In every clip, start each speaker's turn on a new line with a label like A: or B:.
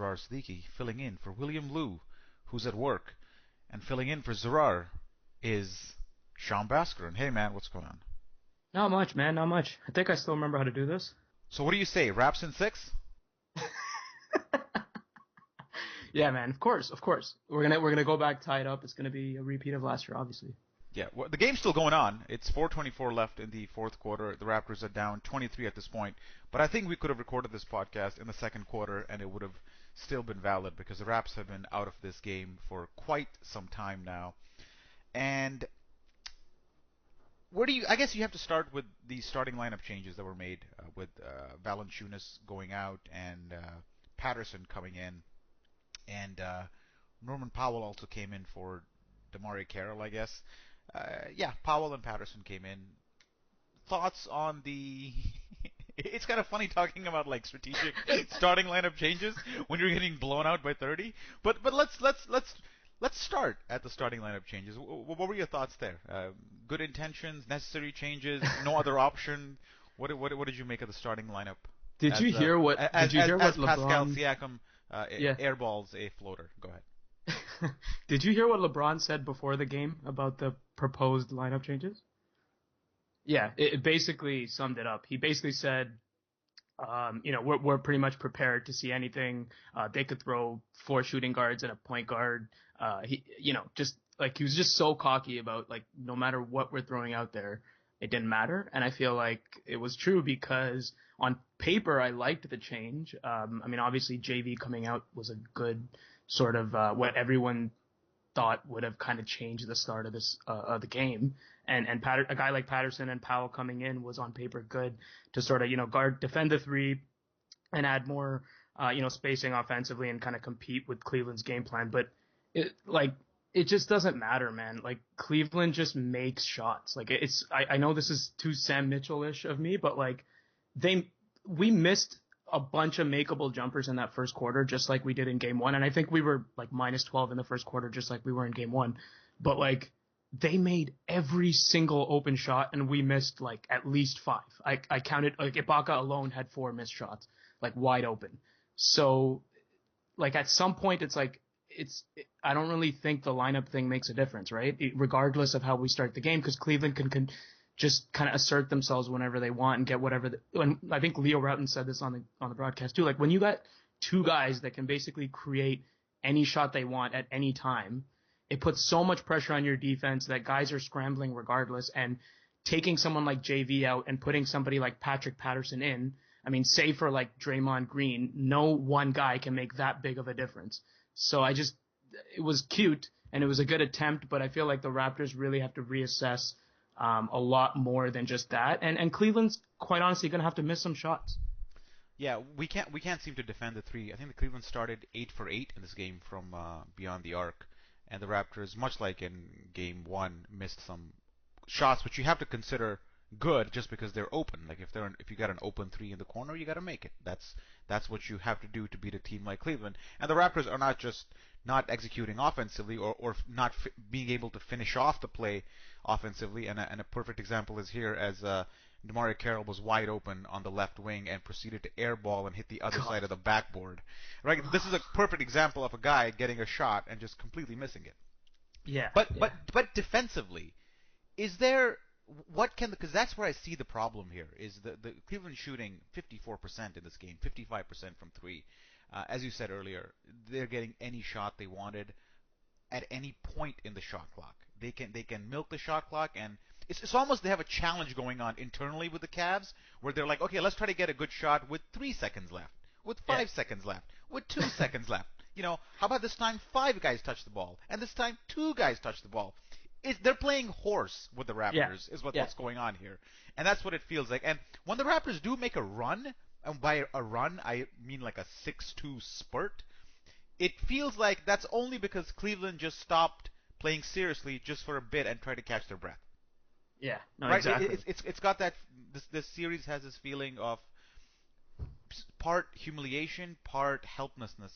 A: Zarar Siddiqi, filling in for William Liu, who's at work. And filling in for Zarar is Shyam Baskaran. Hey man, what's going on?
B: Not much, man, not much. I think I still remember how to do this.
A: So what do you say, Raps in 6?
B: Yeah, man, of course, of course. We're gonna go back tied up. It's gonna be a repeat of last year, obviously.
A: Yeah, well, the game's still going on. It's 4:24 left in the fourth quarter. The Raptors are down 23 at this point. But I think we could have recorded this podcast in the second quarter, and it would have still been valid because the Raps have been out of this game for quite some time now. And I guess you have to start with the starting lineup changes that were made with Valanciunas going out and Patterson coming in, and Norman Powell also came in for DeMar Carroll, I guess. Yeah, Powell and Patterson came in. Thoughts on the? It's kind of funny talking about like strategic starting lineup changes when you're getting blown out by 30. But let's start at the starting lineup changes. What were your thoughts there? Good intentions, necessary changes, no other option. What did you make of the starting lineup?
B: Did you hear what
A: LeBron Pascal
B: LeBron?
A: Siakam
B: Yeah.
A: airballs a floater? Go ahead.
B: Did you hear what LeBron said before the game about the proposed lineup changes? Yeah, it basically summed it up. He basically said, we're pretty much prepared to see anything. They could throw 4 shooting guards and a point guard. Just like he was just so cocky about like no matter what we're throwing out there, it didn't matter. And I feel like it was true because on paper I liked the change. Obviously JV coming out was a good sort of what everyone thought would have kind of changed the start of this of the game. And a guy like Patterson and Powell coming in was on paper good to sort of defend the 3 and add more spacing offensively and kind of compete with Cleveland's game plan. But it just doesn't matter, man. Like Cleveland just makes shots. Like I know this is too Sam Mitchell-ish of me, but like we missed a bunch of makeable jumpers in that first quarter, just like we did in game 1. And I think we were like minus 12 in the first quarter, just like we were in game 1. But like they made every single open shot and we missed like at least 5. I counted, like Ibaka alone had 4 missed shots, like wide open. So like at some point it's like, I don't really think the lineup thing makes a difference, right? Regardless of how we start the game, because Cleveland can just kind of assert themselves whenever they want and get whatever. And I think Leo Roughton said this on the broadcast too. Like when you got 2 guys that can basically create any shot they want at any time, it puts so much pressure on your defense that guys are scrambling regardless. And taking someone like JV out and putting somebody like Patrick Patterson in, I mean, save for like Draymond Green, no one guy can make that big of a difference. So it was cute and it was a good attempt, but I feel like the Raptors really have to reassess a lot more than just that. And Cleveland's quite honestly going to have to miss some shots.
A: Yeah, we can't seem to defend the 3. I think the Cleveland started 8 for 8 in this game from beyond the arc, and the Raptors, much like in game 1, missed some shots which you have to consider good just because they're open. Like if you got an open 3 in the corner, you got to make it. That's what you have to do to beat a team like Cleveland. And the Raptors are not just not executing offensively or not being able to finish off the play offensively. And a perfect example is here as DeMar Carroll was wide open on the left wing and proceeded to airball and hit the other side of the backboard. Right? This is a perfect example of a guy getting a shot and just completely missing it.
B: Yeah.
A: But defensively, is there because that's where I see the problem here is the Cleveland shooting 54% in this game, 55% from 3. As you said earlier, they're getting any shot they wanted at any point in the shot clock. They can milk the shot clock, and it's almost they have a challenge going on internally with the Cavs where they're like, okay, let's try to get a good shot with 3 seconds left, with 5 seconds left, with 2 seconds left. How about this time 5 guys touch the ball, and this time 2 guys touch the ball? They're playing horse with the Raptors, is what's going on here. And that's what it feels like. And when the Raptors do make a run, and by a run, I mean like a 6-2 spurt, it feels like that's only because Cleveland just stopped playing seriously just for a bit and tried to catch their breath.
B: Yeah, no,
A: right?
B: Exactly.
A: It's got that, this series has this feeling of part humiliation, part helplessness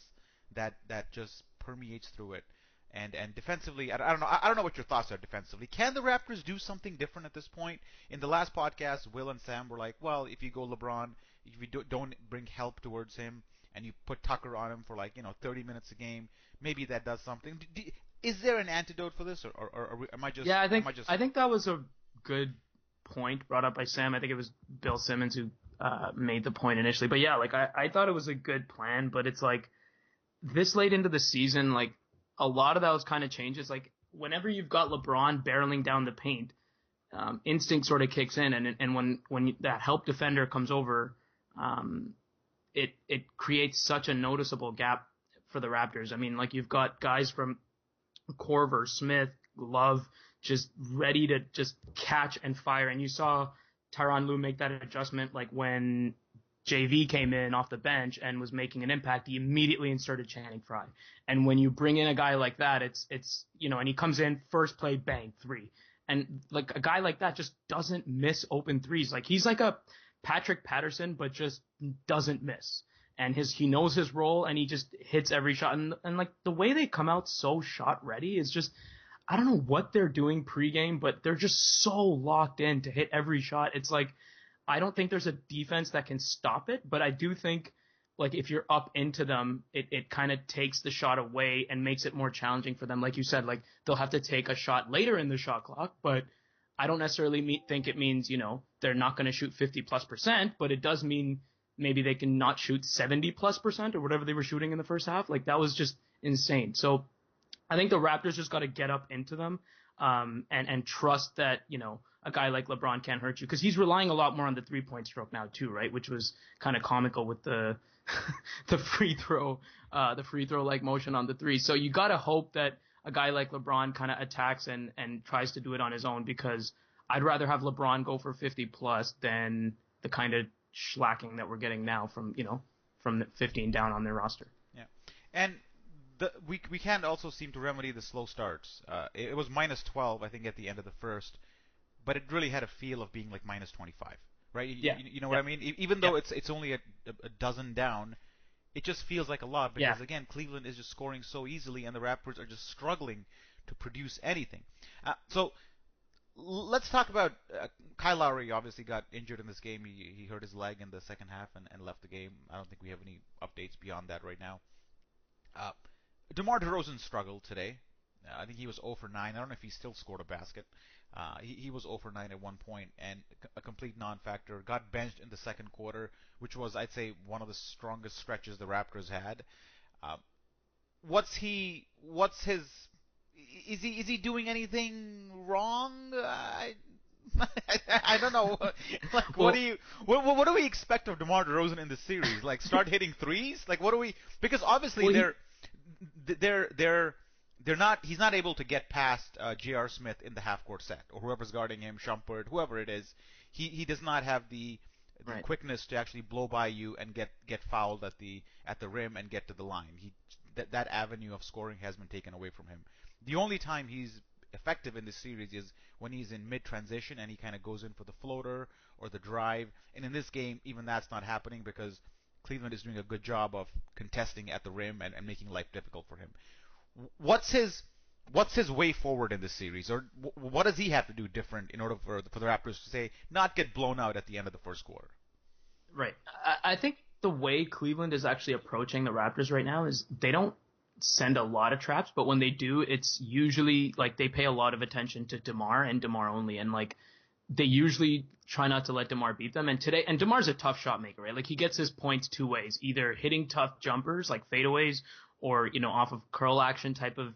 A: that just permeates through it. And defensively, I don't know what your thoughts are defensively. Can the Raptors do something different at this point? In the last podcast, Will and Sam were like, well, if you go LeBron, if you don't bring help towards him, and you put Tucker on him for 30 minutes a game, maybe that does something. Is there an antidote for this, or am I just?
B: Yeah, I think that was a good point brought up by Sam. I think it was Bill Simmons who made the point initially. But yeah, I thought it was a good plan, but it's this late into the season, a lot of those kind of changes. Whenever you've got LeBron barreling down the paint, instinct sort of kicks in, and when that help defender comes over, it creates such a noticeable gap for the Raptors. I mean, you've got guys from Korver, Smith, Love, just ready to just catch and fire. And you saw Tyronn Lue make that adjustment, when JV came in off the bench and was making an impact, he immediately inserted Channing Frye. And when you bring in a guy like that, it's and he comes in, first play, bang, three. And a guy like that just doesn't miss open threes. He's like a Patrick Patterson, but just doesn't miss. And he knows his role, and he just hits every shot. And the way they come out so shot ready is just, I don't know what they're doing pregame, but they're just so locked in to hit every shot. It's I don't think there's a defense that can stop it, but I do think if you're up into them, it kind of takes the shot away and makes it more challenging for them. Like you said, they'll have to take a shot later in the shot clock, but I don't necessarily think it means, they're not going to shoot 50+%, but it does mean maybe they can not shoot 70+% or whatever they were shooting in the first half. That was just insane. So I think the Raptors just got to get up into them, and trust that, a guy like LeBron can't hurt you, because he's relying a lot more on the 3-point stroke now too, right? Which was kind of comical with the the free throw motion on the three. So you got to hope that a guy like LeBron kind of attacks and tries to do it on his own, because I'd rather have LeBron go for 50+ than the kind of schlacking that we're getting now from 15 down on their roster.
A: Yeah, and we can't also seem to remedy the slow starts. It was -12, I think, at the end of the first, but it really had a feel of being -25, right?
B: Yeah.
A: You know what I mean? Even though it's only a dozen down, it just feels like a lot, because again, Cleveland is just scoring so easily, and the Raptors are just struggling to produce anything. So let's talk about Kyle Lowry. Obviously got injured in this game. He hurt his leg in the second half and left the game. I don't think we have any updates beyond that right now. DeMar DeRozan struggled today. I think he was 0 for 9. I don't know if he still scored a basket. He was 0 for 9 at one point, and a complete non-factor. Got benched in the second quarter, which was, I'd say, one of the strongest stretches the Raptors had. Is he doing anything wrong? I don't know. What do we expect of DeMar DeRozan in this series? Start hitting threes? What do we? Because obviously he's not able to get past J.R. Smith in the half-court set, or whoever's guarding him, Shumpert, whoever it is. He does not have the quickness to actually blow by you and get fouled at the rim and get to the line. That avenue of scoring has been taken away from him. The only time he's effective in this series is when he's in mid-transition and he kind of goes in for the floater or the drive. And in this game, even that's not happening, because Cleveland is doing a good job of contesting at the rim and making life difficult for him. What's his way forward in this series, or what does he have to do different in order for the Raptors to say not get blown out at the end of the first quarter?
B: Right. I think the way Cleveland is actually approaching the Raptors right now is they don't send a lot of traps, but when they do, it's usually they pay a lot of attention to DeMar and DeMar only, and they usually try not to let DeMar beat them. And DeMar's a tough shot maker, right? He gets his points two ways, either hitting tough jumpers like fadeaways, or off of curl action type of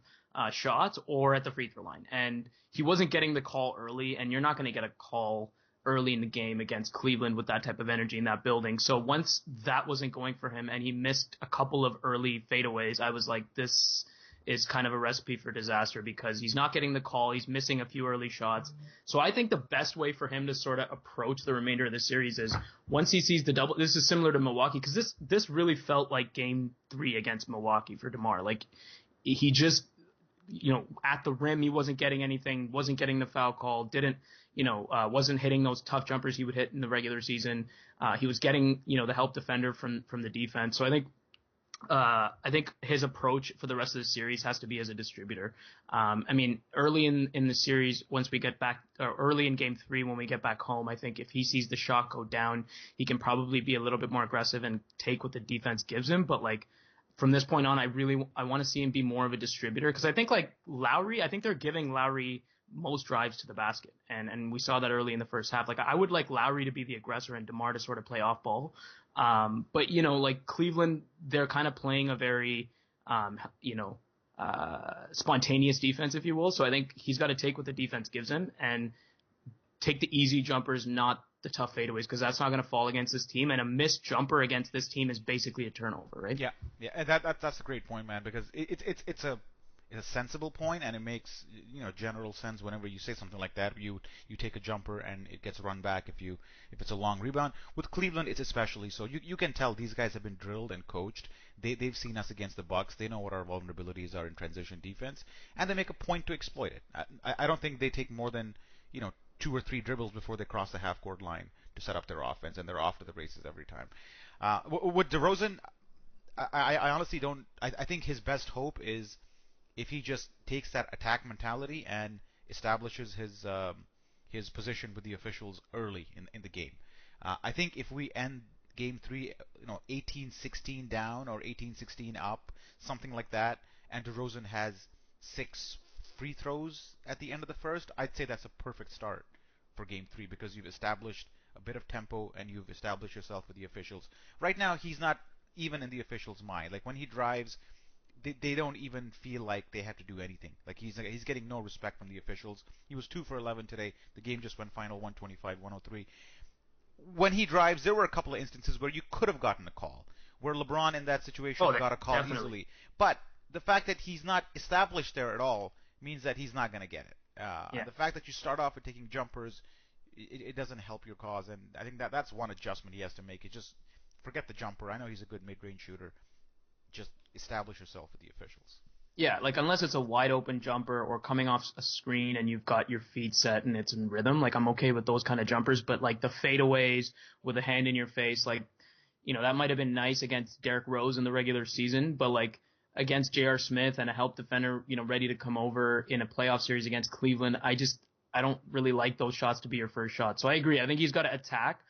B: shots, or at the free throw line. And he wasn't getting the call early, and you're not going to get a call early in the game against Cleveland with that type of energy in that building. So once that wasn't going for him and he missed a couple of early fadeaways, I was like, this is kind of a recipe for disaster, because he's not getting the call. He's missing a few early shots. So I think the best way for him to sort of approach the remainder of the series is once he sees the double. This is similar to Milwaukee, because this really felt like Game 3 against Milwaukee for DeMar. He just, at the rim, he wasn't getting anything, wasn't getting the foul call, wasn't hitting those tough jumpers he would hit in the regular season. He was getting, the help defender from the defense. So I think I think his approach for the rest of the series has to be as a distributor. I mean, early in the series, once we get back, or early in game 3, when we get back home, I think if he sees the shot go down, he can probably be a little bit more aggressive and take what the defense gives him. But like, from this point on, I want to see him be more of a distributor, because I think like Lowry, I think they're giving Lowry most drives to the basket. And we saw that early in the first half. Like, I would like Lowry to be the aggressor and DeMar to sort of play off ball. But, you know, like Cleveland, they're kind of playing a very, spontaneous defense, if you will. So I think he's got to take what the defense gives him and take the easy jumpers, not the tough fadeaways, because that's not going to fall against this team. And a missed jumper against this team is basically a turnover, right?
A: Yeah, yeah, and that's a great point, man, because it's a sensible point, and it makes, you know, general sense whenever you say something like that. You take a jumper and it gets run back if it's a long rebound. With Cleveland, it's especially so. You can tell these guys have been drilled and coached. They've seen us against the Bucks. They know what our vulnerabilities are in transition defense, and they make a point to exploit it. I don't think they take more than, you know, 2 or 3 dribbles before they cross the half court line to set up their offense, and they're off to the races every time. With DeRozan, I honestly don't. I think his best hope is if he just takes that attack mentality and establishes his position with the officials early in the game. I think if we end game 3, you know, 18-16 down or 18-16 up, something like that, and DeRozan has 6 free throws at the end of the first, I'd say that's a perfect start for game 3, because you've established a bit of tempo and you've established yourself with the officials. Right now, he's not even in the officials' mind. Like, when he drives, they don't even feel like they have to do anything. Like, he's getting no respect from the officials. He was 2 for 11 today. The game just went final 125-103. When he drives, there were a couple of instances where you could have gotten a call, where LeBron in that situation got a call definitely easily. But the fact that he's not established there at all means that he's not going to get it. The fact that you start off with taking jumpers, it doesn't help your cause, and I think that's one adjustment he has to make. Is just forget the jumper. I know he's a good mid-range shooter. Just establish yourself with the officials.
B: Yeah, like, unless it's a wide open jumper or coming off a screen and you've got your feet set and it's in rhythm, like, I'm okay with those kind of jumpers. But like the fadeaways with a hand in your face, like, you know, that might have been nice against Derrick Rose in the regular season, but like against J.R. Smith and a help defender, you know, ready to come over in a playoff series against Cleveland, I don't really like those shots to be your first shot. So I agree. I think he's got to attack,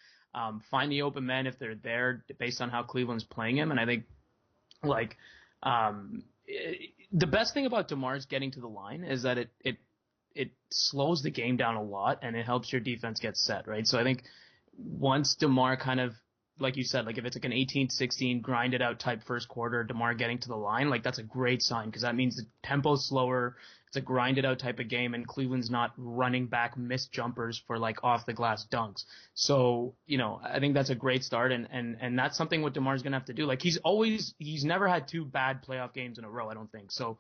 B: find the open men if they're there based on how Cleveland's playing him. And I think, like, the best thing about DeMar's getting to the line is that it slows the game down a lot and it helps your defense get set, right? So I think once DeMar kind of, like you said, like if it's like an 18-16 grinded out type first quarter, DeMar getting to the line, like that's a great sign, because that means the tempo's slower. It's a grinded out type of game, and Cleveland's not running back missed jumpers for like off the glass dunks. So, you know, I think that's a great start, and that's something what DeMar's going to have to do. Like, he's never had 2 bad playoff games in a row, I don't think. So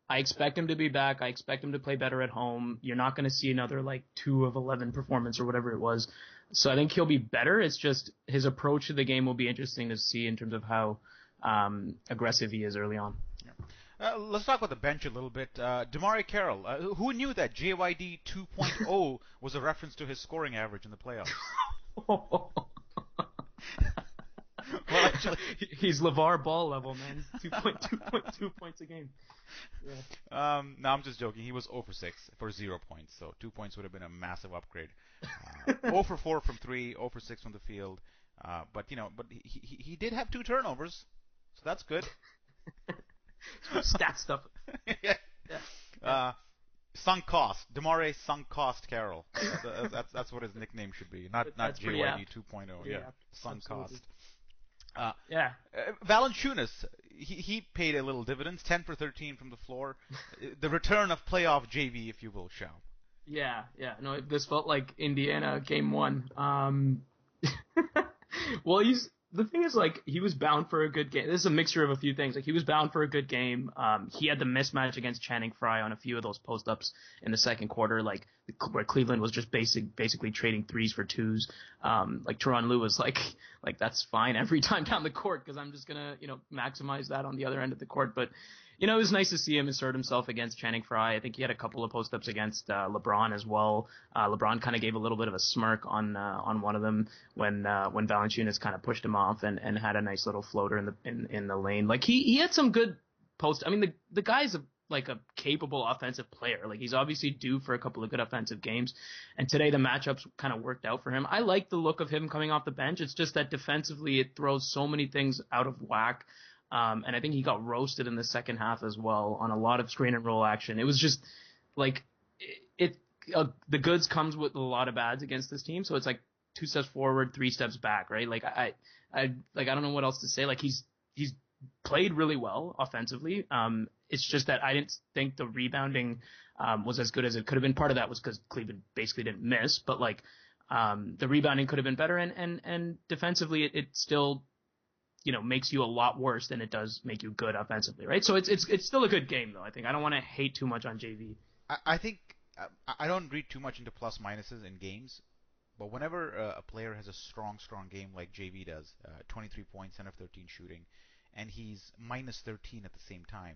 B: I expect him to be back. I expect him to play better at home. You're not going to see another like 2 of 11 performance or whatever it was. So I think he'll be better. It's just his approach to the game will be interesting to see in terms of how aggressive he is early on.
A: Let's talk about the bench a little bit. DeMar Carroll, who knew that JYD 2.0 was a reference to his scoring average in the playoffs?
B: Well, actually, he's LeVar Ball level, man. 2.2 points a game. Yeah.
A: No, I'm just joking. He was 0 for 6 for 0 points, so 2 points would have been a massive upgrade. 0 for 4 from 3, 0 for 6 from the field. But he did have 2 turnovers, so that's good.
B: Stat stuff.
A: Yeah. Sunk cost. DeMar Sunk cost Carroll. That's what his nickname should be. Not JYD 2.0. Yeah. Sunk
B: absolutely.
A: cost. Valanciunas, he paid a little dividends. 10 for 13 from the floor. The return of playoff JV, if you will, Shyam.
B: Yeah. No, this felt like Indiana game 1. Well, the thing is, like, he was bound for a good game. This is a mixture of a few things. Like, he was bound for a good game. He had the mismatch against Channing Frye on a few of those post-ups in the second quarter, like, where Cleveland was just basically trading 3s for 2s. Like, Tyronn Lue was like, that's fine every time down the court, because I'm just going to, maximize that on the other end of the court. But it was nice to see him assert himself against Channing Frye. I think he had a couple of post-ups against LeBron as well. LeBron kind of gave a little bit of a smirk on one of them when Valanciunas kind of pushed him off and had a nice little floater in the lane. Like he had some good post. I mean, the guy's a capable offensive player. Like he's obviously due for a couple of good offensive games. And today the matchups kind of worked out for him. I like the look of him coming off the bench. It's just that defensively it throws so many things out of whack. And I think he got roasted in the second half as well on a lot of screen and roll action. It was just like the goods comes with a lot of bads against this team. So it's like 2 steps forward, 3 steps back, right? Like I don't know what else to say. Like he's played really well offensively. It's just that I didn't think the rebounding was as good as it could have been. Part of that was because Cleveland basically didn't miss, but like the rebounding could have been better, and defensively it still makes you a lot worse than it does make you good offensively, right? So it's still a good game though. I think I don't want to hate too much on JV.
A: I think I don't read too much into plus minuses in games, but whenever a player has a strong game like JV does, 23 points, 10 of 13 shooting, and he's minus 13 at the same time,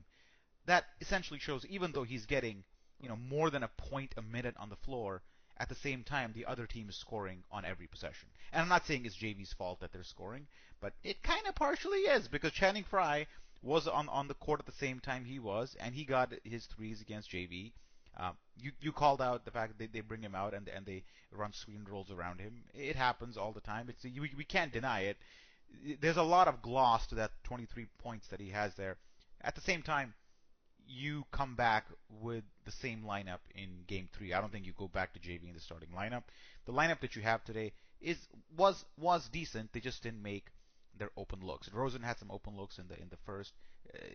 A: that essentially shows even though he's getting more than a point a minute on the floor, at the same time the other team is scoring on every possession. And I'm not saying it's JV's fault that they're scoring, but it kind of partially is, because Channing Frye was on the court at the same time he was, and he got his threes against JV. You called out the fact that they bring him out and they run screen rolls around him. It happens all the time. We can't deny it. There's a lot of gloss to that 23 points that he has there. At the same time, you come back with the same lineup in Game 3. I don't think you go back to JV in the starting lineup. The lineup that you have today was decent. They just didn't make their open looks. DeRozan had some open looks in the first.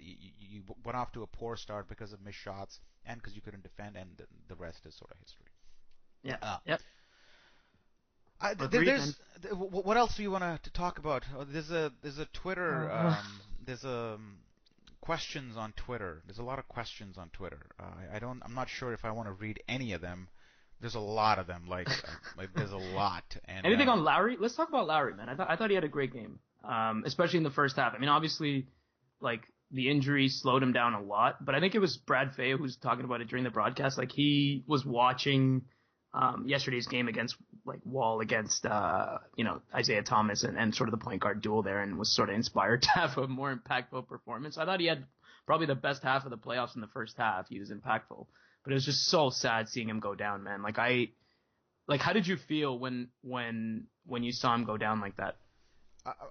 A: You went off to a poor start because of missed shots and because you couldn't defend, and the rest is sort of history.
B: Yeah. Yep.
A: What else do you want to talk about? There's a Twitter. There's questions on Twitter. There's a lot of questions on Twitter. I'm not sure if I want to read any of them. There's a lot of them. Like there's a lot. And
B: anything on Lowry? Let's talk about Lowry, man. I thought he had a great game, especially in the first half. I mean, obviously, like the injury slowed him down a lot, but I think it was Brad Fay who was talking about it during the broadcast. Like he was watching yesterday's game against Wall against Isaiah Thomas and sort of the point guard duel there, and was sort of inspired to have a more impactful performance. I thought he had probably the best half of the playoffs in the first half. He was impactful, but it was just so sad seeing him go down, man. How did you feel when you saw him go down like that?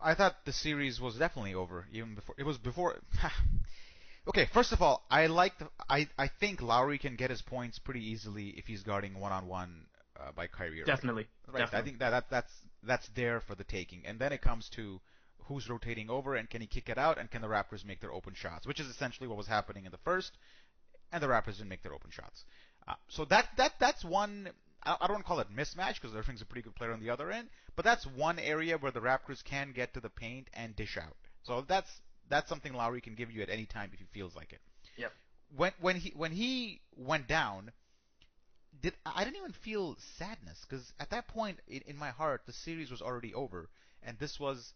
A: I thought the series was definitely over even before it was before. Okay, first of all, I think Lowry can get his points pretty easily if he's guarding one-on-one by Kyrie Irving.
B: Definitely.
A: Right.
B: Definitely.
A: I think that's there for the taking. And then it comes to who's rotating over and can he kick it out and can the Raptors make their open shots, which is essentially what was happening in the first, and the Raptors didn't make their open shots. So that's one. I don't want to call it mismatch because Irving's a pretty good player on the other end, but that's one area where the Raptors can get to the paint and dish out. So that's something Lowry can give you at any time if he feels like it.
B: Yep.
A: When he went down, I didn't even feel sadness, because at that point in my heart the series was already over, and this was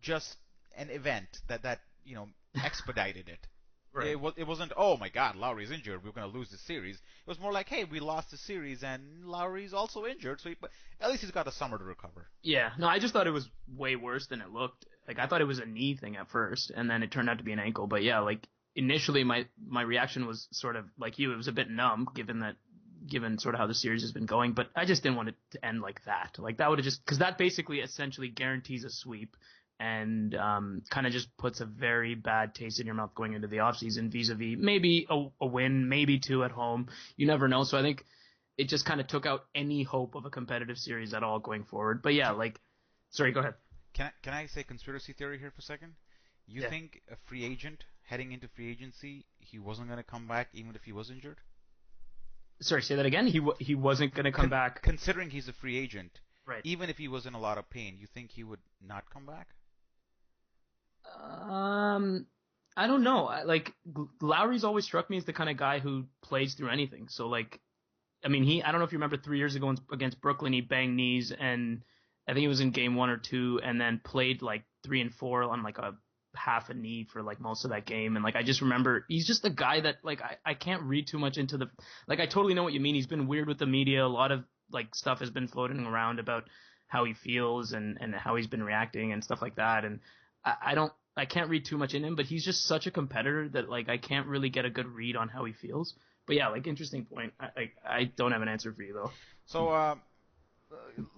A: just an event that expedited it.
B: Right.
A: It wasn't, oh my God, Lowry's injured, we're going to lose the series. It was more like, hey, we lost the series and Lowry's also injured, but at least he's got the summer to recover.
B: Yeah, no, I just thought it was way worse than it looked. Like, I thought it was a knee thing at first, and then it turned out to be an ankle. But yeah, like, initially my reaction was sort of like you. It was a bit numb, given sort of how the series has been going, but I just didn't want it to end like that. Like, that would have because that basically essentially guarantees a sweep, and kind of just puts a very bad taste in your mouth going into the offseason vis-a-vis maybe a win, maybe 2 at home. You never know. So I think it just kind of took out any hope of a competitive series at all going forward. But yeah, sorry, go ahead.
A: Can I say conspiracy theory here for a second? You think a free agent heading into free agency, he wasn't going to come back even if he was injured?
B: Sorry, say that again? He wasn't going to come back?
A: Considering he's a free agent,
B: right?
A: Even if he was in a lot of pain, you think he would not come back?
B: I don't know. Lowry's always struck me as the kind of guy who plays through anything. So I don't know if you remember 3 years ago against Brooklyn, he banged knees, and I think it was in game 1 or 2, and then played 3 and 4 on half a knee for like most of that game. And like, I just remember he's just a guy that like, I can't read too much into like, I totally know what you mean. He's been weird with the media. A lot of like stuff has been floating around about how he feels and how he's been reacting and stuff like that. And I can't read too much in him, but he's just such a competitor that like, I can't really get a good read on how he feels. But yeah, like, interesting point. I don't have an answer for you though.
A: So,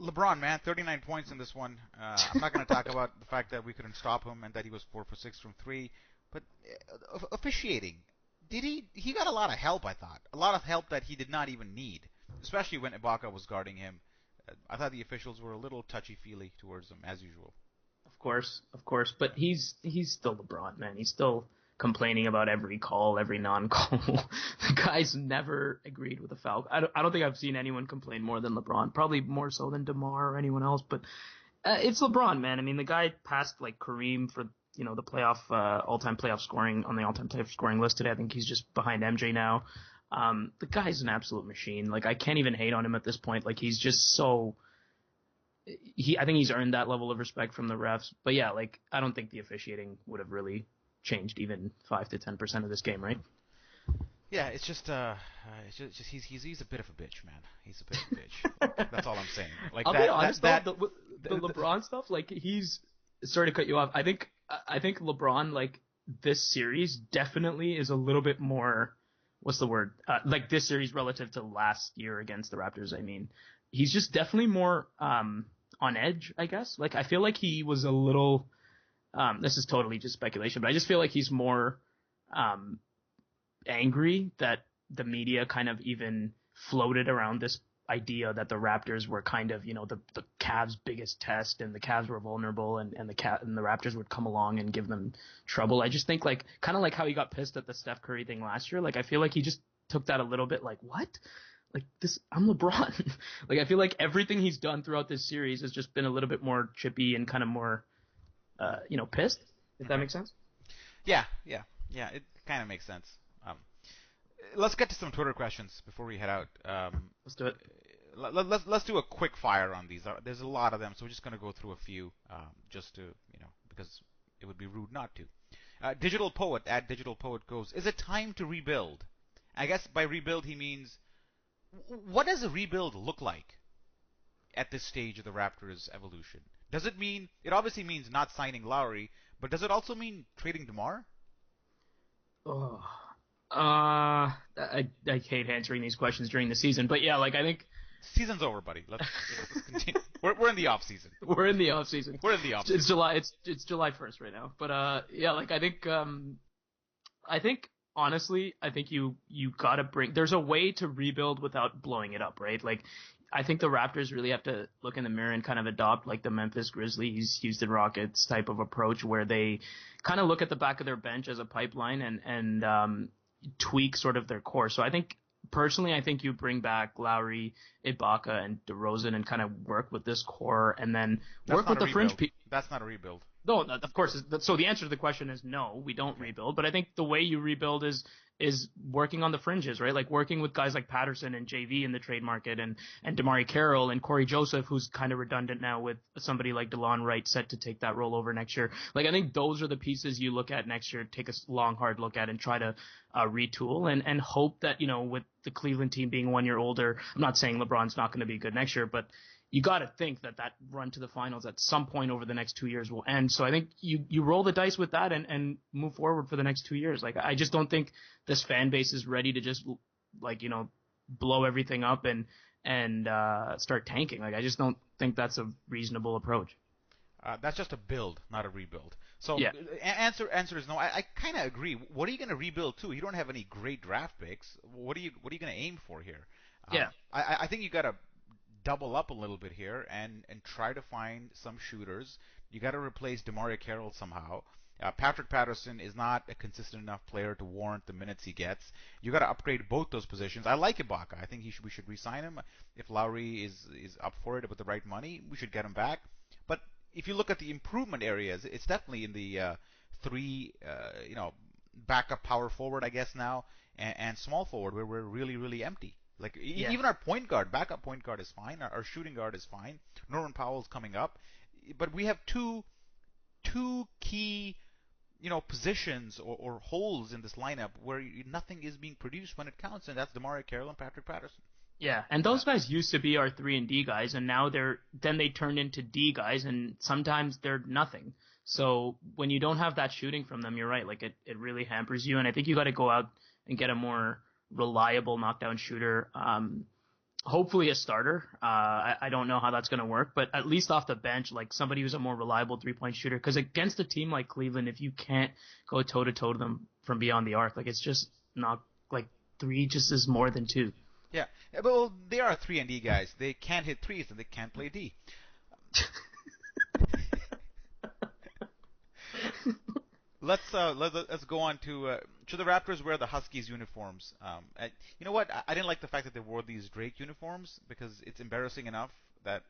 A: LeBron, man, 39 points in this one. I'm not going to talk about the fact that we couldn't stop him and that he was 4 for 6 from 3. But officiating, he got a lot of help, I thought. A lot of help that he did not even need, especially when Ibaka was guarding him. I thought the officials were a little touchy-feely towards him, as usual.
B: Of course. But he's still LeBron, man. He's still complaining about every call, every non-call. The guy's never agreed with a foul. I don't think I've seen anyone complain more than LeBron. Probably more so than DeMar or anyone else. But it's LeBron, man. I mean, the guy passed like Kareem for the playoff all-time playoff scoring on the all-time playoff scoring list today. I think he's just behind MJ now. The guy's an absolute machine. Like, I can't even hate on him at this point. Like, he's just so. I think he's earned that level of respect from the refs. But yeah, like, I don't think the officiating would have really changed even 5 to 10% of this game, right?
A: Yeah, it's just he's a bit of a bitch, man. He's a bit of a bitch. That's all I'm saying. Like,
B: I'll be honest though, the LeBron stuff, like, he's sorry to cut you off. I think LeBron, like, this series definitely is a little bit more. What's the word? Like, this series relative to last year against the Raptors. I mean, he's just definitely more on edge, I guess. Like, I feel like he was a little. This is totally just speculation, but I just feel like he's more angry that the media kind of even floated around this idea that the Raptors were kind of, the Cavs' biggest test, and the Cavs were vulnerable, and the Raptors would come along and give them trouble. I just think, like, kind of like how he got pissed at the Steph Curry thing last year. Like, I feel like he just took that a little bit like, what? Like, I'm LeBron. Like, I feel like everything he's done throughout this series has just been a little bit more chippy and kind of more pissed, if that makes sense.
A: Yeah, it kind of makes sense. Let's get to some Twitter questions before we head out.
B: Let's do it.
A: Let's do a quick fire on these. There's a lot of them, so we're just going to go through a few, just to, because it would be rude not to. Digital Poet goes, is it time to rebuild? I guess by rebuild he means, what does a rebuild look like at this stage of the Raptors' evolution? Does it mean, it obviously means not signing Lowry, but does it also mean trading DeMar?
B: Oh, I hate answering these questions during the season, but yeah, like, I think
A: season's over, buddy. Let's continue. We're in the off season.
B: We're in the off season.
A: It's
B: July. It's July 1st right now. But yeah, like, I think honestly, I think you gotta there's a way to rebuild without blowing it up, right? Like, I think the Raptors really have to look in the mirror and kind of adopt like the Memphis Grizzlies, Houston Rockets type of approach, where they kind of look at the back of their bench as a pipeline and tweak sort of their core. So I think personally, I think you bring back Lowry, Ibaka, and DeRozan and kind of work with this core, and then work with the fringe people.
A: That's not a rebuild.
B: No, of course. So the answer to the question is no, we don't rebuild. But I think the way you rebuild is working on the fringes, right? Like, working with guys like Patterson and JV in the trade market, and Damari Carroll and Corey Joseph, who's kind of redundant now with somebody like DeLon Wright set to take that role over next year. Like, I think those are the pieces you look at next year, take a long, hard look at, and try to retool and hope that, with the Cleveland team being 1 year older, I'm not saying LeBron's not going to be good next year, but you got to think that run to the finals at some point over the next 2 years will end. So I think you roll the dice with that and move forward for the next 2 years. Like, I just don't think this fan base is ready to just, like, blow everything up and start tanking. Like, I just don't think that's a reasonable approach.
A: That's just a build, not a rebuild. So
B: yeah.
A: Answer is no. I kind of agree. What are you going to rebuild to? You don't have any great draft picks. What are you going to aim for here?
B: Yeah.
A: I think you got to double up a little bit here and try to find some shooters. You got to replace DeMar Carroll somehow. Patrick Patterson is not a consistent enough player to warrant the minutes he gets. You got to upgrade both those positions. I like Ibaka. I think we should re-sign him. If Lowry is up for it with the right money, we should get him back. But if you look at the improvement areas, it's definitely in the three, backup power forward, I guess now, and small forward, where we're really, really empty. Like, even our point guard, backup point guard is fine. Our shooting guard is fine. Norman Powell's coming up. But we have two key positions or holes in this lineup where nothing is being produced when it counts, and that's DeMario Carroll and Patrick Patterson.
B: Yeah, and those guys used to be our 3 and D guys, and now they turned into D guys, and sometimes they're nothing. So when you don't have that shooting from them, you're right. Like it really hampers you, and I think you got to go out and get a more reliable knockdown shooter. Hopefully a starter. I don't know how that's going to work, but at least off the bench, like somebody who's a more reliable 3-point shooter. Because against a team like Cleveland, if you can't go toe to toe with them from beyond the arc, like it's just not like 3 just is more than 2.
A: Yeah, well, they are 3 and D guys. They can't hit threes and they can't play D. Let's go on to should the Raptors wear the Huskies uniforms? You know what? I didn't like the fact that they wore these Drake uniforms because it's embarrassing enough that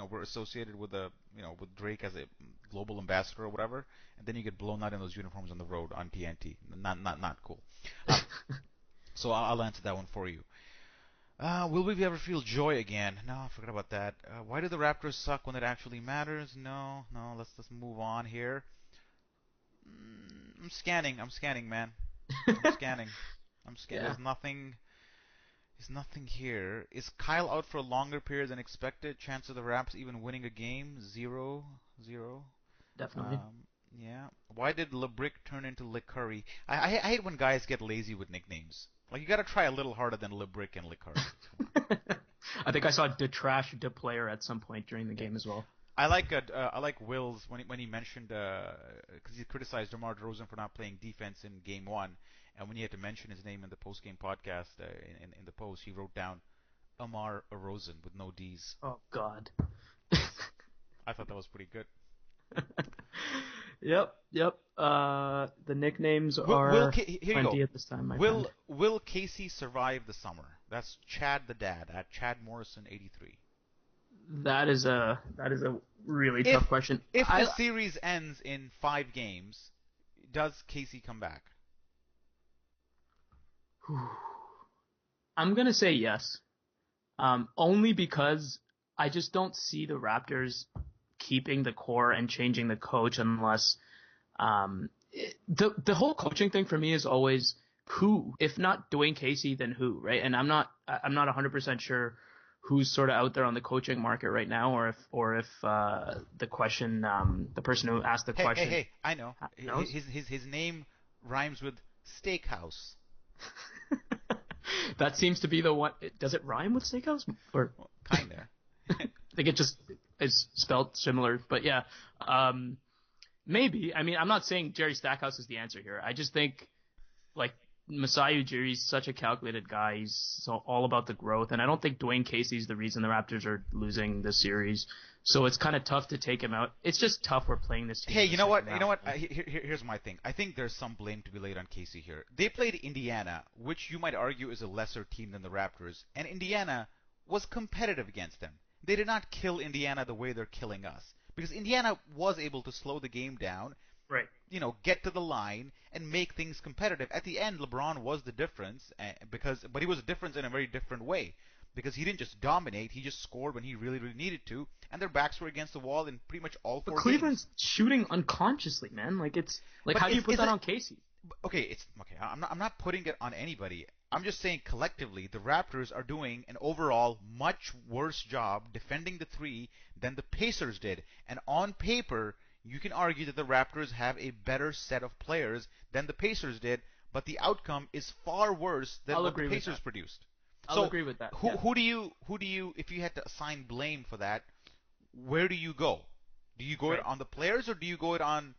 A: we're associated with with Drake as a global ambassador or whatever, and then you get blown out in those uniforms on the road on TNT. Not cool. So I'll answer that one for you. Will we ever feel joy again? No, forget about that. Why do the Raptors suck when it actually matters? No. Let's move on here. I'm scanning, man. I'm scanning.
B: Yeah.
A: There's nothing here. Is Kyle out for a longer period than expected? Chance of the Raps even winning a game? 0.
B: Definitely.
A: Yeah. Why did LeBrick turn into LeCurry? I hate when guys get lazy with nicknames. Like, you gotta try a little harder than LeBrick and LeCurry.
B: I think I saw DeTrash DePlayer at some point during the game as well.
A: I like Will's when he mentioned because he criticized DeMar DeRozan for not playing defense in Game 1, and when he had to mention his name in the post-game podcast in the post, he wrote down Amar Arozan with no D's.
B: Oh God.
A: I thought that was pretty good.
B: Yep. The nicknames are plenty at this time.
A: Will Casey survive the summer? That's Chad the Dad at Chad Morrison 83.
B: That is a really tough question.
A: If the series ends in 5 games, does Casey come back?
B: I'm gonna say yes. Only because I just don't see the Raptors keeping the core and changing the coach unless the whole coaching thing for me is always who. If not Dwayne Casey, then who, right? And I'm not 100% sure who's sort of out there on the coaching market right now, or if the question, the person who asked the question.
A: Hey, I know. His name rhymes with steakhouse.
B: That seems to be the one. Does it rhyme with steakhouse? Or
A: kinda.
B: I think it just is spelled similar, but yeah. Maybe. I mean, I'm not saying Jerry Stackhouse is the answer here. I just think, like, Masai Ujiri's such a calculated guy. He's all about the growth, and I don't think Dwayne Casey's the reason the Raptors are losing this series. So it's kind of tough to take him out. It's just tough. We're playing this team.
A: Hey, you know what? Here's my thing. I think there's some blame to be laid on Casey here. They played Indiana, which you might argue is a lesser team than the Raptors, and Indiana was competitive against them. They did not kill Indiana the way they're killing us, because Indiana was able to slow the game down.
B: Right.
A: Get to the line and make things competitive. At the end, LeBron was the difference, but he was a difference in a very different way, because he didn't just dominate; he just scored when he really, really needed to, and their backs were against the wall in pretty much all 4
B: games. Cleveland's shooting unconsciously, man. Like how do you put that on Casey?
A: Okay, I'm not putting it on anybody. I'm just saying collectively, the Raptors are doing an overall much worse job defending the 3 than the Pacers did, and on paper, you can argue that the Raptors have a better set of players than the Pacers did, but the outcome is far worse than what the Pacers produced.
B: I'll agree with that.
A: Who do you, if you had to assign blame for that, where do you go? Do you go it on the players, or do you go it on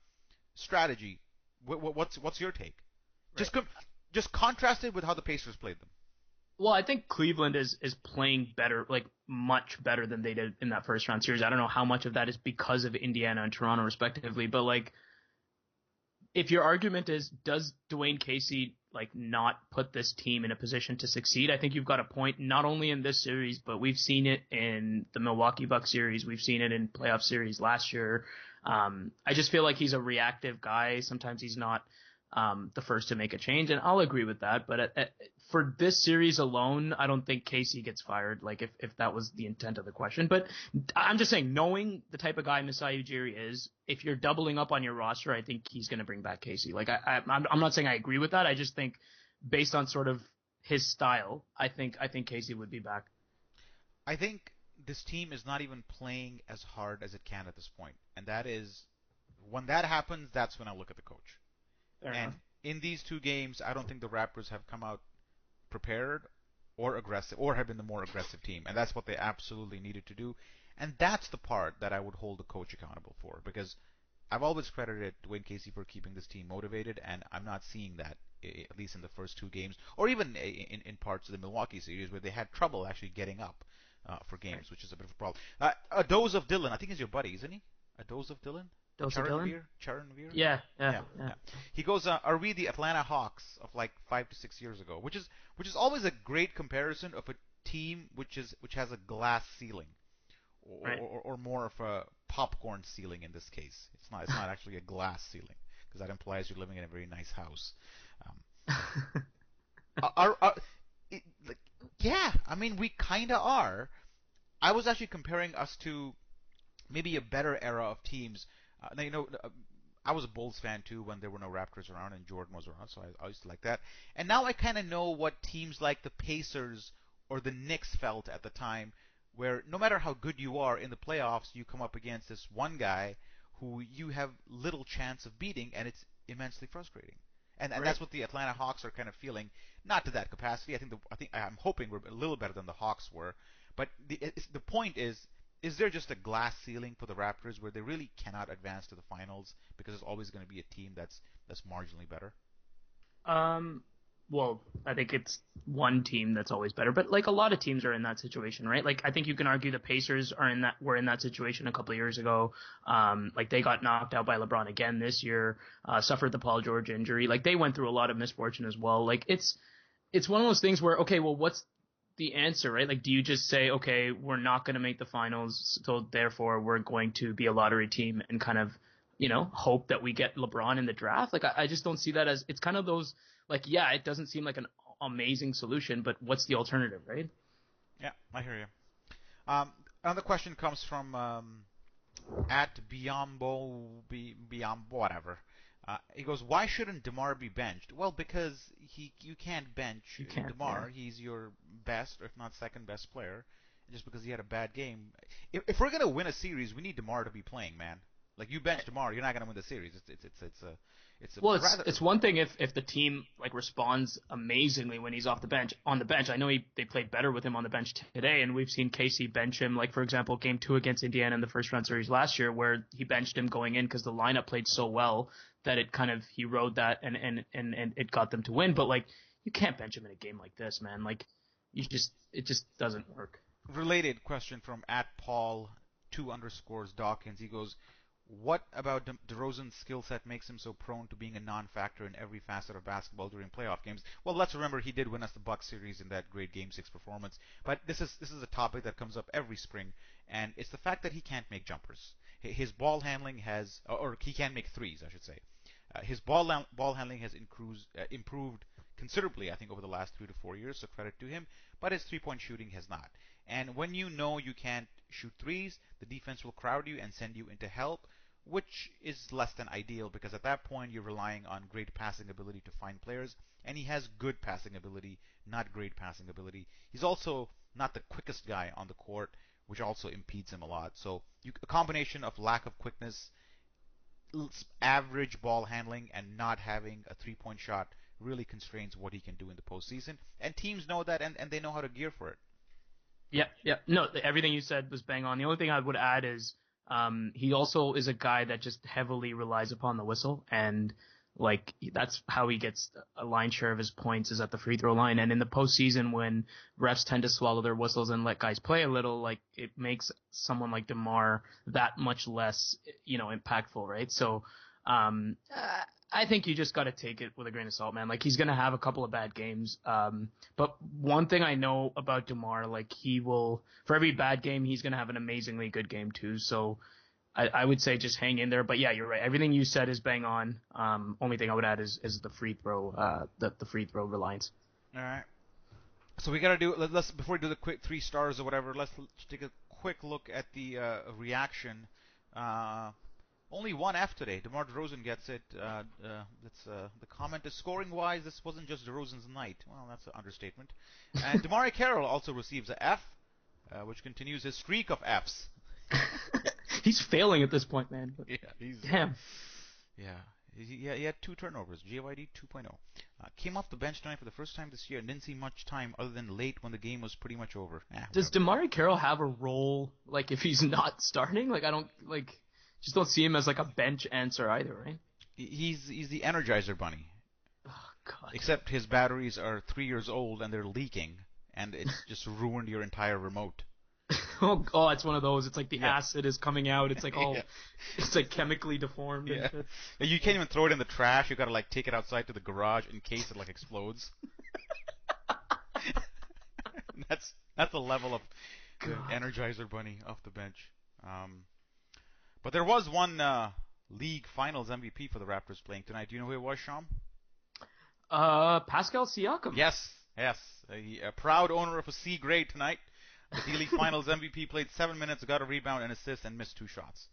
A: strategy? What's your take? Right. Just contrast it with how the Pacers played them.
B: Well, I think Cleveland is playing better, like much better than they did in that first round series. I don't know how much of that is because of Indiana and Toronto respectively, but like, if your argument is, does Dwayne Casey like not put this team in a position to succeed? I think you've got a point, not only in this series, but we've seen it in the Milwaukee Bucks series. We've seen it in playoff series last year. I just feel like he's a reactive guy. Sometimes he's not the first to make a change, and I'll agree with that. But for this series alone, I don't think Casey gets fired, like if that was the intent of the question. But I'm just saying, knowing the type of guy Masai Ujiri is, if you're doubling up on your roster, I think he's going to bring back Casey. Like I'm not saying I agree with that. I just think based on sort of his style, I think Casey would be back.
A: I think this team is not even playing as hard as it can at this point. And that is, when that happens, that's when I look at the coach.
B: Fair
A: And
B: enough.
A: in these two games, I don't think the Raptors have come out prepared or aggressive, or have been the more aggressive team. And that's what they absolutely needed to do. And that's the part that I would hold the coach accountable for, because I've always credited Dwayne Casey for keeping this team motivated, and I'm not seeing that, at least in the first two games, or even in parts of the Milwaukee series where they had trouble actually getting up for games, which is a bit of a problem. A dose of Dylan, I think he's your buddy, isn't he? A dose of Dylan?
B: Dose of Dylan?
A: Charan Veer?
B: Yeah.
A: He goes, are we the Atlanta Hawks of like 5 to 6 years ago? Which is always a great comparison of a team which has a glass ceiling, or more of a popcorn ceiling in this case. It's not actually a glass ceiling, because that implies you're living in a very nice house. Yeah, I mean, we kind of are. I was actually comparing us to maybe a better era of teams. I was a Bulls fan too when there were no Raptors around and Jordan was around, so I used to like that. And now I kind of know what teams like the Pacers or the Knicks felt at the time, where no matter how good you are in the playoffs, you come up against this one guy who you have little chance of beating, and it's immensely frustrating. And that's what the Atlanta Hawks are kind of feeling, not to that capacity. I'm hoping we're a little better than the Hawks were, but the point is there just a glass ceiling for the Raptors where they really cannot advance to the finals because there's always going to be a team that's marginally better?
B: Well, I think it's one team that's always better, but like a lot of teams are in that situation, right? Like I think you can argue the Pacers were in that situation a couple of years ago. Like they got knocked out by LeBron again this year, suffered the Paul George injury. Like they went through a lot of misfortune as well. Like it's one of those things where, okay, well, what's the answer, right? Like, do you just say, okay, we're not going to make the finals, so therefore we're going to be a lottery team and kind of, hope that we get LeBron in the draft? Like, I just don't see that as, it's kind of those, like, yeah, it doesn't seem like an amazing solution, but what's the alternative, right?
A: Yeah, I hear you. Another question comes from at Biombo, whatever. He goes, why shouldn't DeMar be benched? Well, because you can't bench DeMar. Yeah. He's your best, or if not second best player. Just because he had a bad game. If we're gonna win a series, we need DeMar to be playing, man. Like, you bench DeMar, you're not gonna win the series.
B: It's one thing if the team like responds amazingly when he's on the bench. I know they played better with him on the bench today, and we've seen Casey bench him. Like, for example, Game 2 against Indiana in the first round series last year, where he benched him going in because the lineup played so well that it kind of, he rode that and it got them to win. But like, you can't bench him in a game like this, man. Like, it just doesn't work.
A: Related question from at Paul 2_Dawkins. He goes, what about DeRozan's skill set makes him so prone to being a non-factor in every facet of basketball during playoff games? Well, let's remember he did win us the Bucks series in that great Game 6 performance. But this is a topic that comes up every spring, and it's the fact that he can't make jumpers. His ball handling or he can't make threes, I should say. His ball handling has improved considerably, I think, over the last 3 to 4 years, so credit to him. But his three-point shooting has not. And when you know you can't shoot threes, the defense will crowd you and send you into help, which is less than ideal, because at that point you're relying on great passing ability to find players, and he has good passing ability, not great passing ability. He's also not the quickest guy on the court, which also impedes him a lot. So a combination of lack of quickness, average ball handling, and not having a three-point shot really constrains what he can do in the postseason. And teams know that, and they know how to gear for it.
B: Yeah. No, everything you said was bang on. The only thing I would add is he also is a guy that just heavily relies upon the whistle, and like that's how he gets a lion's share of his points is at the free throw line. And in the postseason, when refs tend to swallow their whistles and let guys play a little, like it makes someone like DeMar that much less, impactful, right? So I think you just got to take it with a grain of salt, man. Like, he's going to have a couple of bad games. But one thing I know about DeMar, like, he will, for every bad game, he's going to have an amazingly good game too. So I would say just hang in there. But yeah, you're right. Everything you said is bang on. Only thing I would add is the free throw, the free throw reliance.
A: All right. So we gotta do. Let's before we do the quick 3 stars or whatever. Let's take a quick look at the reaction. Uh, Only one F today. DeMar DeRozan gets it. The comment is scoring wise. This wasn't just DeRozan's night. Well, that's an understatement. And DeMar Carroll also receives a F, which continues his streak of Fs.
B: He's failing at this point, man.
A: Yeah, he's
B: damn.
A: He had 2 turnovers. JYD 2.0. Came off the bench tonight for the first time this year and didn't see much time other than late when the game was pretty much over.
B: Does DeMar Carroll have a role, like, if he's not starting? Like, I don't, like, just don't see him as, like, a bench answer either, right?
A: He's the Energizer Bunny.
B: Oh, God.
A: Except his batteries are 3 years old and they're leaking, and it's just ruined your entire remote.
B: Oh, it's one of those. It's like the acid is coming out. It's like all, it's like chemically deformed.
A: Yeah. And you can't even throw it in the trash. You gotta like take it outside to the garage in case it like explodes. That's the level of Energizer Bunny off the bench. But there was one league finals MVP for the Raptors playing tonight. Do you know who it was, Shyam?
B: Pascal Siakam.
A: Yes. A proud owner of a C grade tonight. The D-League Finals MVP played 7 minutes, got a rebound, an assist, and missed 2 shots.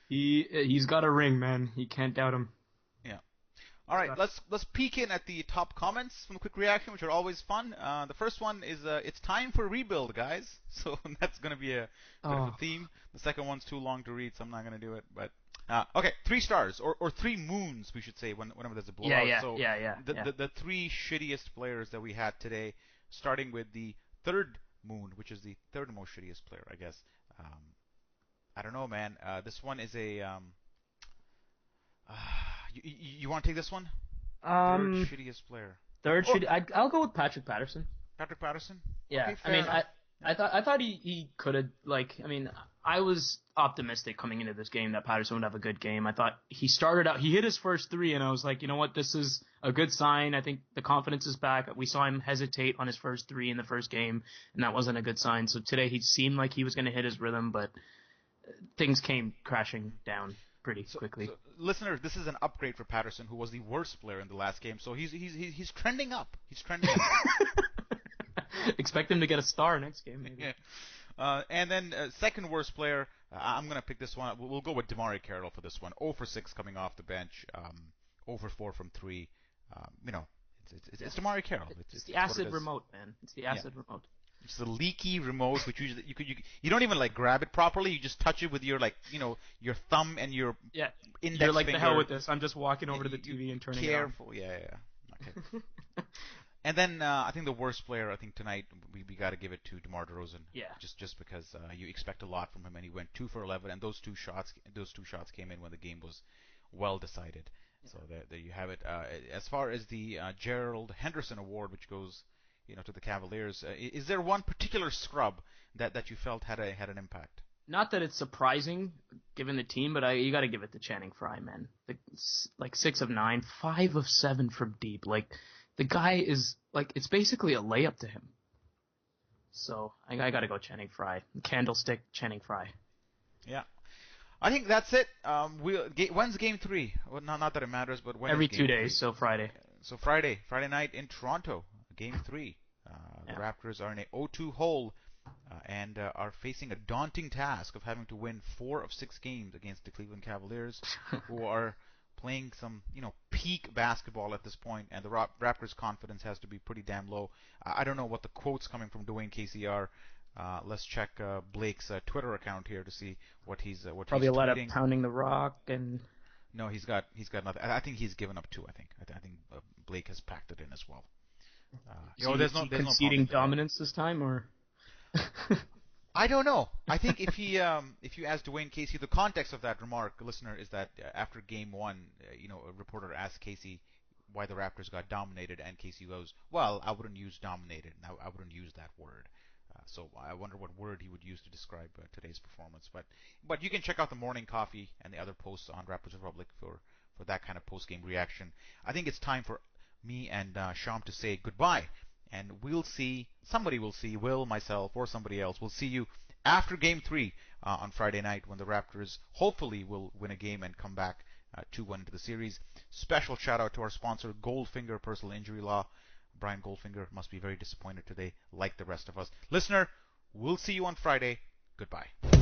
B: He's got a ring, man. You can't doubt him.
A: Yeah. All right, let's peek in at the top comments from the quick reaction, which are always fun. The first one is it's time for rebuild, guys. So that's going to be a bit of a theme. The second one's too long to read, so I'm not going to do it. But okay, 3 stars or 3 moons, we should say, whenever there's a blowout. The 3 shittiest players that we had today, starting with the third moon, which is the third most shittiest player, I guess. I don't know, man. This one is a. You want to take this one? Third shittiest player.
B: I'll go with Patrick Patterson.
A: Patrick Patterson?
B: Yeah,
A: Okay,
B: I mean, I thought he could have, like, I mean, I was optimistic coming into this game that Patterson would have a good game. I thought he started out, he hit his first 3, and I was like, you know what, this is a good sign. I think the confidence is back. We saw him hesitate on his first 3 in the first game, and that wasn't a good sign. So today he seemed like he was going to hit his rhythm, but things came crashing down pretty quickly.
A: So, listeners, this is an upgrade for Patterson, who was the worst player in the last game. So he's trending up. He's trending up.
B: Expect him to get a star next game, maybe.
A: Yeah. And then second worst player, I'm going to pick this one. We'll go with DeMar Carroll for this one. 0 for 6 coming off the bench. 0 for 4 from 3. It's DeMar Carroll.
B: It's the acid remote, man. It's the acid remote.
A: It's the leaky remote, which usually you don't even like grab it properly. You just touch it with your your thumb and your index
B: You're like,
A: finger.
B: The hell with this. I'm just walking over to the TV and turning it on.
A: Careful, yeah. Okay. And then I think the worst player, I think tonight we got to give it to DeMar DeRozan.
B: Yeah.
A: Just because you expect a lot from him, and he went 2 for 11, and those two shots came in when the game was well decided. Yeah. So there you have it. As far as the Gerald Henderson Award, which goes to the Cavaliers, is there one particular scrub that you felt had an impact?
B: Not that it's surprising given the team, but you got to give it to Channing Frye, man. Like 6 of 9, 5 of 7 from deep. Like, the guy is, like, it's basically a layup to him. So I got to go Channing Frye. Candlestick Channing Frye.
A: Yeah. I think that's it. When's Game 3? Well, not that it matters, but when?
B: Every 2 days, so Friday.
A: So Friday night in Toronto, Game 3. The Raptors are in a 0-2 hole and are facing a daunting task of having to win 4 of 6 games against the Cleveland Cavaliers, who are playing some, peak basketball at this point, and the Raptors' confidence has to be pretty damn low. I don't know what the quotes coming from Dwayne Casey are. Let's check Blake's Twitter account here to see what he's
B: probably
A: he's
B: a lot
A: tweeting.
B: of pounding the rock and.
A: No, he's got nothing. I think he's given up 2. I think Blake has packed it in as well.
B: There's no conceding dominance this time, or.
A: I don't know. I think if you ask Dwayne Casey, the context of that remark, listener, is that after Game 1, a reporter asked Casey why the Raptors got dominated, and Casey goes, "Well, I wouldn't use dominated. I wouldn't use that word." So I wonder what word he would use to describe today's performance. But you can check out the Morning Coffee and the other posts on Raptors Republic for that kind of post-game reaction. I think it's time for me and Shyam to say goodbye. And we'll see, somebody will see, Will, myself, or somebody else, will see you after Game 3 on Friday night when the Raptors hopefully will win a game and come back 2-1 into the series. Special shout out to our sponsor, Goldfinger Personal Injury Law. Brian Goldfinger must be very disappointed today, like the rest of us. Listener, we'll see you on Friday. Goodbye.